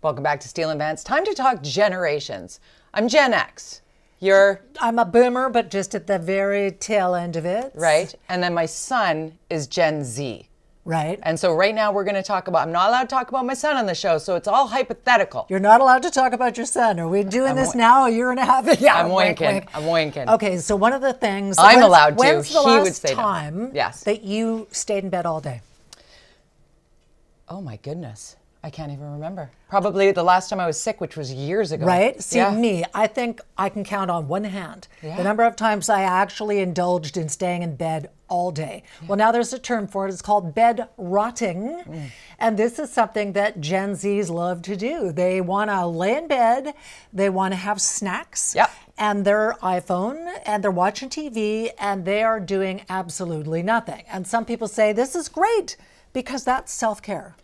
Welcome back to Steel and Vance. Time to talk generations. I'm Gen X. I'm a boomer, but just at the very tail end of it. Right. And then my son is Gen Z. Right. And so right now we're going to talk about, I'm not allowed to talk about my son on the show, so it's all hypothetical. You're not allowed to talk about your son. Are we doing this now, a year and a half? Yeah, I'm winking. I'm winking. Okay, so one of the things. I'm allowed to. When's the He would last say time that you stayed in bed all day? Oh my goodness. I can't even remember. Probably the last time I was sick, which was years ago. Right? See, me, I think I can count on one hand the number of times I actually indulged in staying in bed all day. Yeah. Well, now there's a term for it. It's called bed rotting. And this is something that Gen Zs love to do. They want to lay in bed. They want to have snacks and their iPhone, and they're watching TV, and they are doing absolutely nothing. And some people say this is great because that's self-care.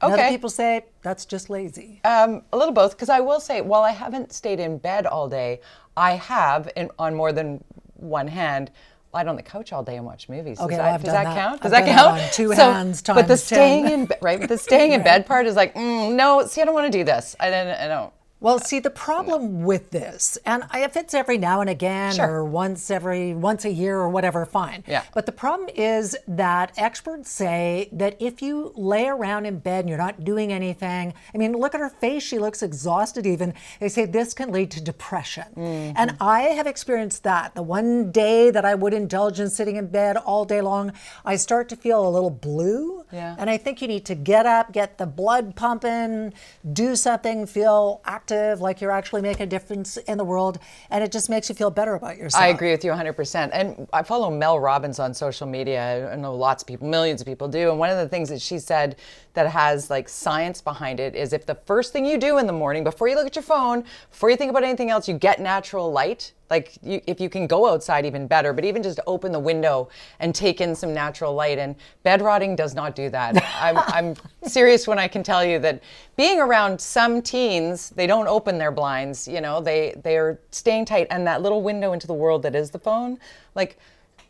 Okay. And other people say that's just lazy. A little both, because I will say, while I haven't stayed in bed all day, I have, on more than one hand, lied on the couch all day and watch movies. Okay, does that count? Does that count? On two hands times but the staying 10. in bed, right? But the staying in bed part is like, no. See, I don't want to do this. I don't. Well, see, the problem with this, and if it's every now and again or once a year or whatever, fine. Yeah. But the problem is that experts say that if you lay around in bed and you're not doing anything, I mean, look at her face. She looks exhausted even. They say this can lead to depression. And I have experienced that. The one day that I would indulge in sitting in bed all day long, I start to feel a little blue. Yeah. And I think you need to get up, get the blood pumping, do something, feel active, like you're actually making a difference in the world, and it just makes you feel better about yourself. I agree with you 100%. And I follow Mel Robbins on social media. I know lots of people, millions of people do. And one of the things that she said that has like science behind it is if the first thing you do in the morning, before you look at your phone, before you think about anything else, you get natural light. Like if you can go outside, even better, but even just open the window and take in some natural light. And bed rotting does not do that. I'm serious when I can tell you that being around some teens, they don't open their blinds, you know, they are staying tight. And that little window into the world that is the phone, like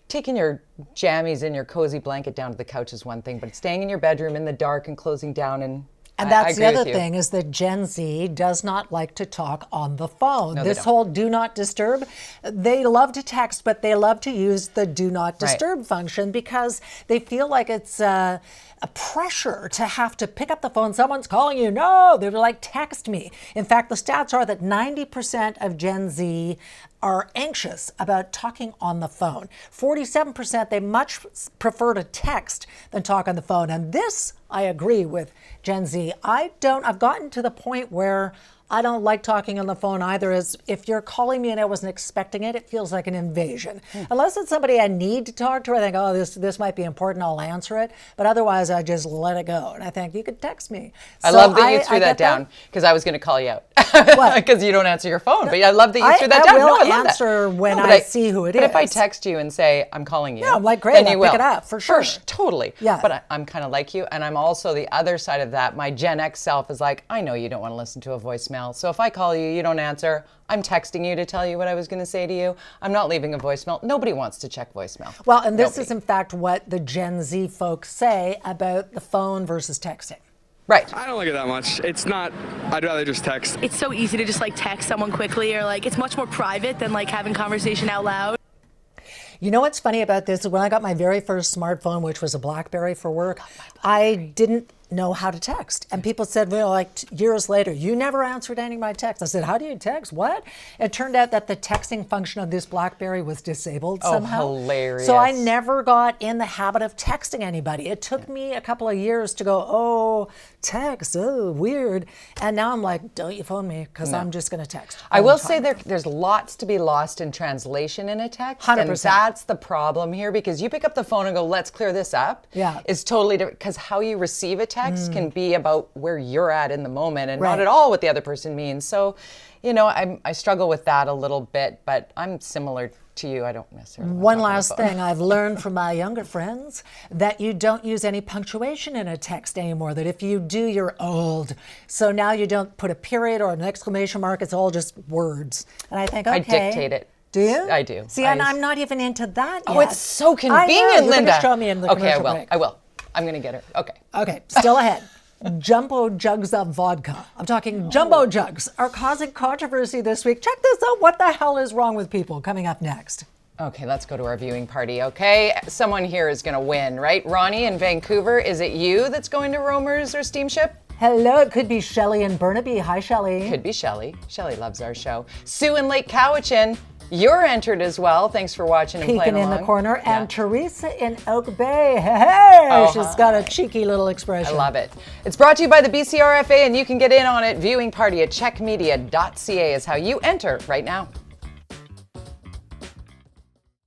taking your jammies and your cozy blanket down to the couch is one thing, but staying in your bedroom in the dark and closing down and that's the other thing is that Gen Z does not like to talk on the phone. No, this whole do not disturb, they love to text, but they love to use the do not disturb function because they feel like it's a pressure to have to pick up the phone. Someone's calling you. No, they're like, text me. In fact, the stats are that 90% of Gen Z are anxious about talking on the phone. 47%, they much prefer to text than talk on the phone. And this, I agree with Gen Z. I've gotten to the point where I don't like talking on the phone either. As if you're calling me and I wasn't expecting it, it feels like an invasion. Unless it's somebody I need to talk to, I think, oh, this might be important, I'll answer it. But otherwise, I just let it go. And I think, you could text me. I love that you threw that down, because I was going to call you out. Because you don't answer your phone. But I love that you threw that down. I will answer when I see who it is. But if I text you and say, I'm calling you. Yeah, I'm like, great, I'll pick it up, for sure. Totally. Yeah. But I'm kind of like you. And I'm also the other side of that. My Gen X self is like, I know you don't want to listen to a voicemail. So if I call you, you don't answer, I'm texting you to tell you what I was going to say to you. I'm not leaving a voicemail. Nobody wants to check voicemail. Well, and this is in fact what the Gen Z folks say about the phone versus texting. Right. I don't like it that much. It's not, I'd rather just text. It's so easy to just like text someone quickly, or like it's much more private than like having conversation out loud. You know what's funny about this? When I got my very first smartphone, which was a BlackBerry for work, I didn't know how to text. And people said, well, like years later, you never answered any of my texts. I said, how do you text? What? It turned out that the texting function of this BlackBerry was disabled somehow. Oh, hilarious. So I never got in the habit of texting anybody. It took me a couple of years to go, oh, text, oh, weird. And now I'm like, don't you phone me, because I'm just going to text. I will say there's lots to be lost in translation in a text. 100%. And that's the problem here, because you pick up the phone and go, let's clear this up. Yeah. It's totally different, because how you receive a text can be about where you're at in the moment and not at all what the other person means. So, you know, I struggle with that a little bit, but I'm similar to you. I don't necessarily. One last thing I've learned from my younger friends, that you don't use any punctuation in a text anymore, that if you do, you're old. So now you don't put a period or an exclamation mark, it's all just words. And I think, okay. I dictate it. Do you? I do. See, and I'm not even into that yet. Oh, it's so convenient, I know. You're Linda. gonna show me in the commercial break. I will. I'm going to get her. Okay. Okay, still ahead. jumbo jugs of vodka. I'm talking jumbo jugs are causing controversy this week. Check this out. What the hell is wrong with people? Coming up next. Okay, let's go to our viewing party, okay? Someone here is going to win, right? Ronnie in Vancouver, is it you that's going to Romer's or Steamship? Hello, it could be Shelley in Burnaby. Hi, Shelley. Could be Shelley. Shelley loves our show. Sue in Lake Cowichan, you're entered as well. Thanks for watching and playing Peeking along. in the corner. Yeah. And Teresa in Oak Bay. Hey, Oh, she's got a cheeky little expression. I love it. It's brought to you by the BCRFA, and you can get in on it. Viewing party at checkmedia.ca is how you enter right now.